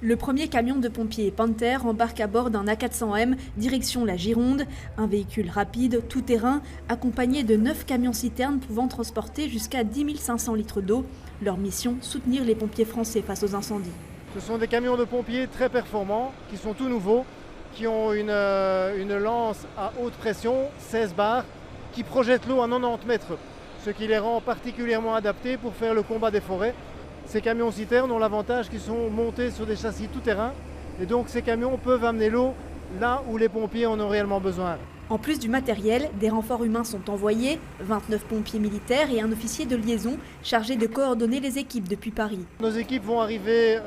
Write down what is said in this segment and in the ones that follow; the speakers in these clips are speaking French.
Le premier camion de pompiers Panther embarque à bord d'un A400M direction la Gironde, un véhicule rapide, tout-terrain, accompagné de 9 camions-citernes pouvant transporter jusqu'à 10 500 litres d'eau. Leur mission, soutenir les pompiers français face aux incendies. Ce sont des camions de pompiers très performants, qui sont tout nouveaux, qui ont une lance à haute pression, 16 bars, qui projette l'eau à 90 mètres, ce qui les rend particulièrement adaptés pour faire le combat des forêts. Ces camions-citernes ont l'avantage qu'ils sont montés sur des châssis tout-terrain et donc ces camions peuvent amener l'eau là où les pompiers en ont réellement besoin. En plus du matériel, des renforts humains sont envoyés, 29 pompiers militaires et un officier de liaison chargé de coordonner les équipes depuis Paris. Nos équipes vont arriver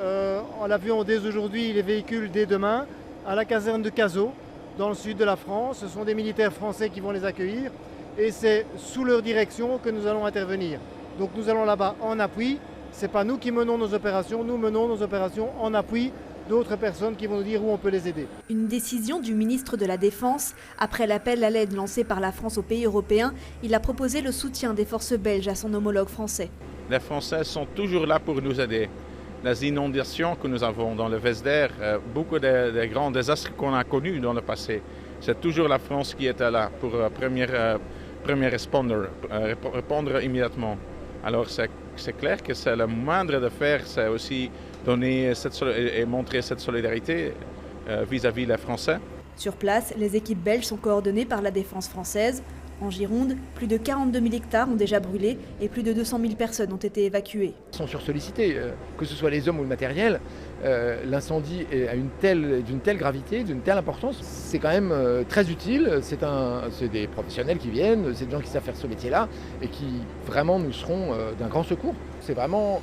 en l'avion dès aujourd'hui, les véhicules dès demain, à la caserne de Cazaux, dans le sud de la France. Ce sont des militaires français qui vont les accueillir et c'est sous leur direction que nous allons intervenir. Donc nous allons là-bas en appui. Ce n'est pas nous qui menons nos opérations, nous menons nos opérations en appui d'autres personnes qui vont nous dire où on peut les aider. Une décision du ministre de la Défense. Après l'appel à l'aide lancé par la France aux pays européens, il a proposé le soutien des forces belges à son homologue français. Les Français sont toujours là pour nous aider. Les inondations que nous avons dans le Vestder, beaucoup des grands désastres qu'on a connus dans le passé, c'est toujours la France qui était là pour premier responder, répondre immédiatement. Alors c'est clair que c'est le moindre de faire, c'est aussi donner et montrer cette solidarité vis-à-vis des Français. Sur place, les équipes belges sont coordonnées par la défense française. En Gironde, plus de 42 000 hectares ont déjà brûlé et plus de 200 000 personnes ont été évacuées. Ils sont sursollicités, que ce soit les hommes ou le matériel. L'incendie est d'une telle gravité, d'une telle importance. C'est quand même très utile. C'est des professionnels qui viennent, c'est des gens qui savent faire ce métier-là et qui vraiment nous seront d'un grand secours. C'est vraiment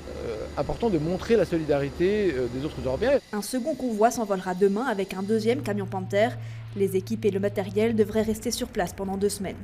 important de montrer la solidarité des autres Européens. Un second convoi s'envolera demain avec un deuxième camion Panther. Les équipes et le matériel devraient rester sur place pendant 2 semaines.